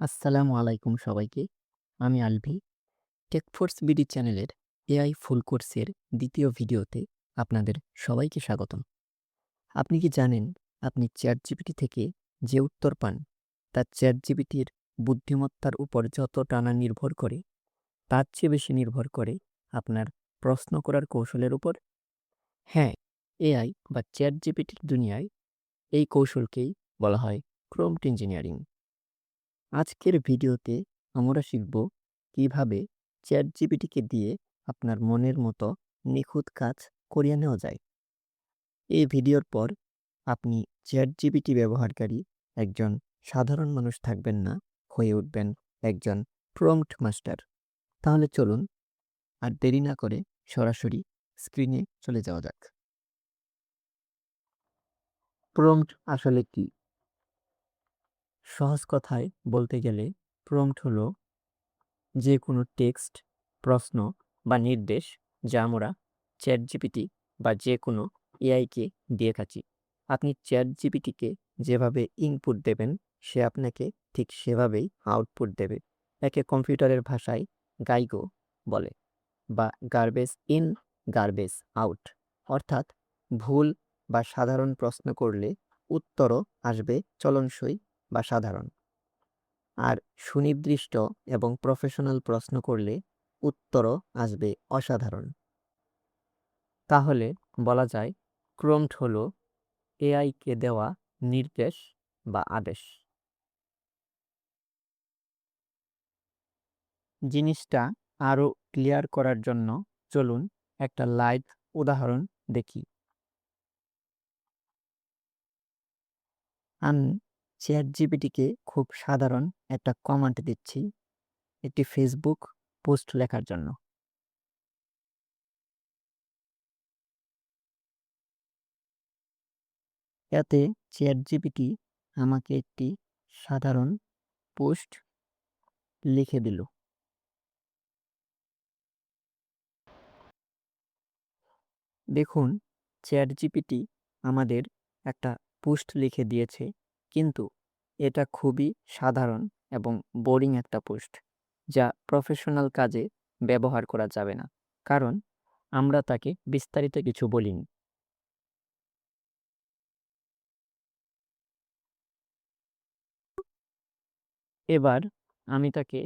আসসালামু আলাইকুম সবাইকে। আমি আলভি। টেকফোর্স বিডি চ্যানেলের এআই ফুল কোর্সের ২য় ভিডিওতে আপনাদের সবাইকে স্বাগতম। আপনি কি জানেন আপনি চ্যাটজিপিটি থেকে যে উত্তর পান তা চ্যাটজিপিটির বুদ্ধিমত্তার উপর যতটা না নির্ভর করে, তার চেয়ে বেশি নির্ভর করে আপনার প্রশ্ন করার কৌশলের উপর? হ্যাঁ, এআই বা চ্যাটজিপিটির দুনিয়ায় এই কৌশলকেই বলা হয় প্রম্পট ইঞ্জিনিয়ারিং। আজকের ভিডিওতে আমরা শিখব কিভাবে চ্যাটজিপিটিকে দিয়ে আপনার মনের মতো নিখুঁত কাজ করিয়ে নেওয়া যায়। এই ভিডিওর পর আপনি চ্যাটজিপিটি ব্যবহারকারী একজন সাধারণ মানুষ থাকবেন না, হয়ে উঠবেন একজন প্রম্পট মাস্টার। তাহলে চলুন আর দেরি না করে সরাসরি স্ক্রিনে চলে যাওয়া যাক। প্রম্পট আসলে কি? সহজ কথায় বলতে গেলে প্রম্পট হলো যে কোনো টেক্সট, প্রশ্ন বা নির্দেশ যা আমরা চ্যাটজিপিটি বা যে কোনো এআইকে দিয়ে থাকি। আপনি চ্যাটজিপিটিকে যেভাবে ইনপুট দেবেন, সে আপনাকে ঠিক সেভাবেই আউটপুট দেবে। একে কম্পিউটারের ভাষায় গাইগো বলে বা গার্বেজ ইন গার্বেজ আউট। অর্থাৎ ভুল বা সাধারণ প্রশ্ন করলে উত্তরও আসবে চলনসই বা সাধারণ। আর সুনির্দিষ্ট এবং প্রফেশনাল প্রশ্ন করলে উত্তরও আসবে অসাধারণ। তাহলে বলা যায় প্রম্পট হলো এআইকে দেওয়া নির্দেশ বা আদেশ। জিনিসটা আরো ক্লিয়ার করার জন্য চলুন একটা লাইভ উদাহরণ দেখি। আমি চ্যাটজিপিটিকে খুব সাধারণ একটা কমান্ড দিচ্ছি একটি ফেসবুক পোস্ট লেখার জন্য। এতে চ্যাটজিপিটি আমাকে একটি সাধারণ পোস্ট লিখে দিল। দেখুন, চ্যাটজিপিটি আমাদের একটা পোস্ট লিখে দিয়েছে, কিন্তু এটা খুবই সাধারণ এবং বোরিং একটা পোস্ট, যা প্রফেশনাল কাজে ব্যবহার করা যাবে না, কারণ আমরা তাকে বিস্তারিত কিছু বলিনি। এবার আমি তাকে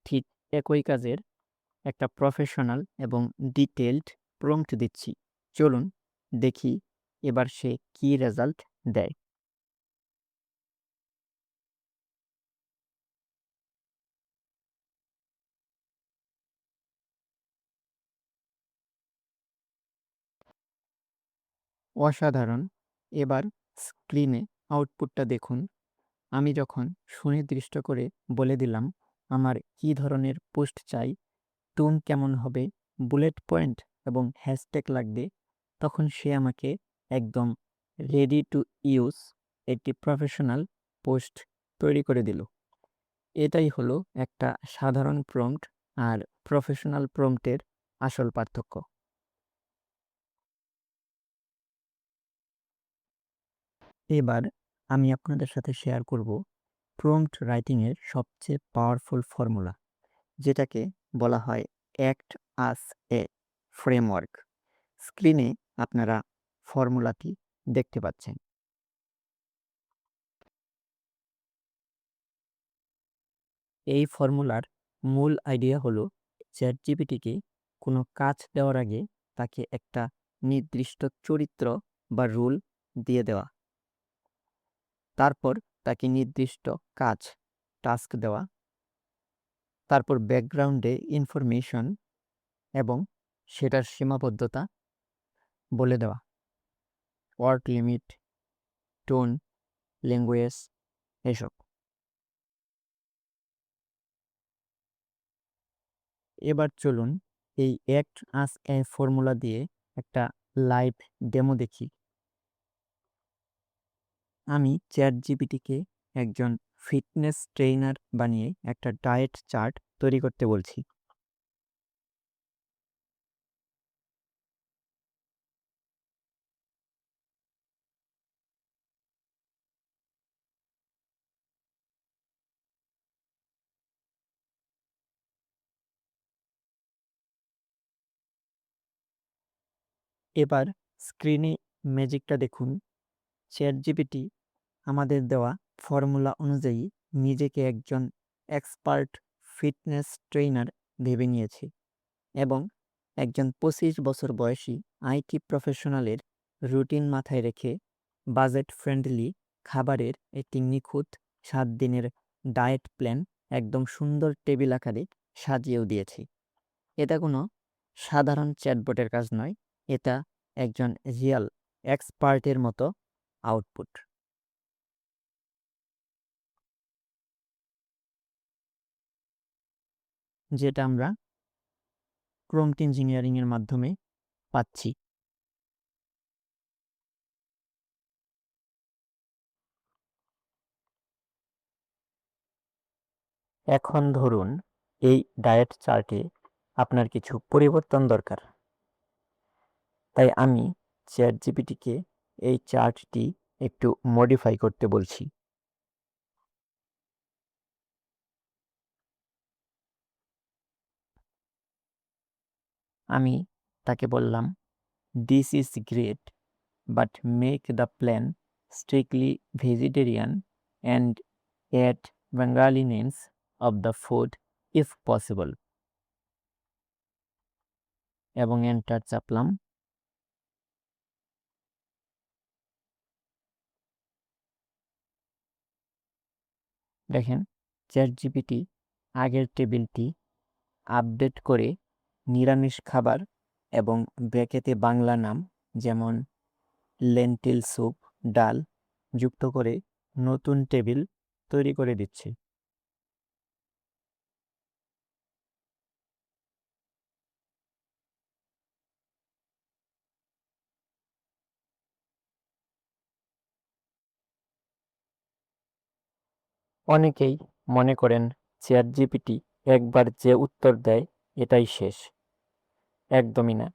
ঠিক একই কাজের একটা প্রফেশনাল এবং ডিটেইলড প্রম্পট দিচ্ছি। চলুন দেখি এবার সে কি রেজাল্ট দেয়। অসাধারণ! এবার স্ক্রিনে আউটপুটটা দেখুন। আমি যখন সুনির্দিষ্ট করে বলে দিলাম আমার কী ধরনের পোস্ট চাই, টোন কেমন হবে, বুলেট পয়েন্ট এবং হ্যাশট্যাগ লাগবে, তখন সে আমাকে একদম রেডি টু ইউজ একটি প্রফেশনাল পোস্ট তৈরি করে দিল। এটাই হলো একটা সাধারণ প্রম্পট আর প্রফেশনাল প্রম্পটের আসল পার্থক্য। এবার আমি আপনাদের সাথে শেয়ার করব প্রম্পট রাইটিংয়ের সবচেয়ে পাওয়ারফুল ফর্মুলা, যেটাকে বলা হয় অ্যাক্ট আস এ ফ্রেমওয়ার্ক। স্ক্রিনে আপনারা ফর্মুলাটি দেখতে পাচ্ছেন। এই ফর্মুলার মূল আইডিয়া হলো চ্যাটজিপিটিকে কোনো কাজ দেওয়ার আগে তাকে একটা নির্দিষ্ট চরিত্র বা রুল দিয়ে দেওয়া, তারপর তাকে নির্দিষ্ট কাজ টাস্ক দেওয়া, তারপর ব্যাকগ্রাউন্ডে ইনফরমেশন এবং সেটার সীমাবদ্ধতা বলে দেওয়া, ওয়ার্ড লিমিট, টোন, ল্যাঙ্গুয়েজ এসব। এবার চলুন এই অ্যাক্ট আস এ ফর্মুলা দিয়ে একটা লাইভ ডেমো দেখি। আমি চ্যাটজিপিটিকে একজন ফিটনেস ট্রেইনার বানিয়ে একটা ডায়েট চার্ট তৈরি করতে বলছি। এবার স্ক্রিনে ম্যাজিকটা দেখুন। চ্যাটজিপিটি আমাদের দেওয়া ফর্মুলা অনুযায়ী নিজেকে একজন এক্সপার্ট ফিটনেস ট্রেইনার ভেবে নিয়েছে এবং একজন 25 বছর বয়সী আইটি প্রফেশনালের রুটিন মাথায় রেখে বাজেট ফ্রেন্ডলি খাবারের একটি নিখুঁত 7 দিনের ডায়েট প্ল্যান একদম সুন্দর টেবিল আকারে সাজিয়েও দিয়েছে। এটা কোনো সাধারণ চ্যাটবটের কাজ নয়, এটা একজন রিয়াল এক্সপার্টের মতো আউটপুট। যেটা আমরা প্রম্পট ইঞ্জিনিয়ারিং এর মাধ্যমে পাচ্ছি। এখন ধরুন এই ডায়েট চার্টে আপনার কিছু পরিবর্তন দরকার, তাই আমি চ্যাটজিপিটিকে এই চার্টটি একটু মডিফাই করতে বলছি। আমি তাকে বললাম, this is great, but make the plan strictly vegetarian and add Bengali names of the food if possible, এবং এন্টার চাপলাম। দেখেন চ্যাটজিপিটি আগের টেবিলটি আপডেট করে নিরামিষ খাবার এবং ব্র্যাকেটে বাংলা নাম যেমন লেন্টিল স্যুপ, ডাল যুক্ত করে নতুন টেবিল তৈরি করে দিচ্ছে। অনেকেই মনে করেন চ্যাটজিপিটি একবার যে উত্তর দেয় এটাই শেষ। একদমই না।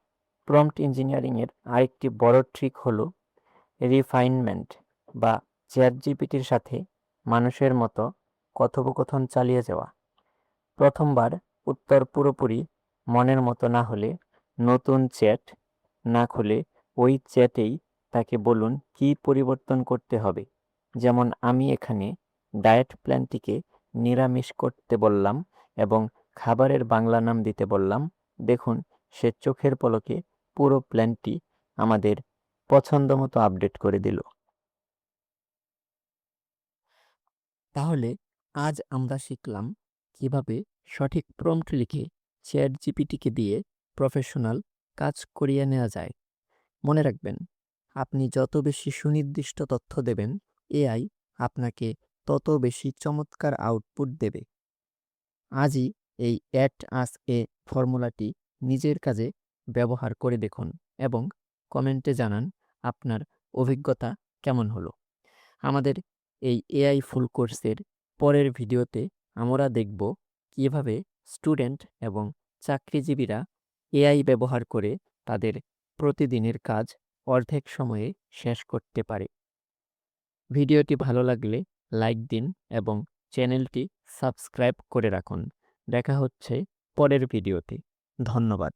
প্রম্পট ইঞ্জিনিয়ারিংয়ের আরেকটি বড় ট্রিক হলো রিফাইনমেন্ট বা চ্যাটজিপিটির সাথে মানুষের মতো কথোপকথন চালিয়ে যাওয়া। প্রথমবার উত্তর পুরোপুরি মনের মতো না হলে নতুন চ্যাট না খুলে ওই চ্যাটেই তাকে বলুন কী পরিবর্তন করতে হবে। যেমন আমি এখানে ডায়েট প্ল্যানটিকে নিরামিষ করতে বললাম এবং খাবারের বাংলা নাম দিতে বললাম। দেখুন সে চোখের পলকে পুরো প্ল্যানটি আমাদের পছন্দ মতো আপডেট করে দিল। তাহলে আজ আমরা শিখলাম কিভাবে সঠিক প্রম্পট লিখে চ্যাটজিপিটিকে দিয়ে প্রফেশনাল কাজ করিয়ে নেওয়া যায়। মনে রাখবেন, আপনি যত বেশি সুনির্দিষ্ট তথ্য দেবেন, এআই আপনাকে তত বেশি চমৎকার আউটপুট দেবে। আজই এই অ্যাট আস এ ফর্মুলাটি নিজের কাজে ব্যবহার করে দেখুন এবং কমেন্টে জানান আপনার অভিজ্ঞতা কেমন হলো। আমাদের এই এআই ফুল কোর্সের পরের ভিডিওতে আমরা দেখব কিভাবে স্টুডেন্ট এবং চাকরিজীবীরা এআই ব্যবহার করে তাদের প্রতিদিনের কাজ অর্ধেক সময়ে শেষ করতে পারে। ভিডিওটি ভালো লাগলে লাইক দিন এবং চ্যানেলটি সাবস্ক্রাইব করে রাখুন। দেখা হচ্ছে পরের ভিডিওতে। ধন্যবাদ।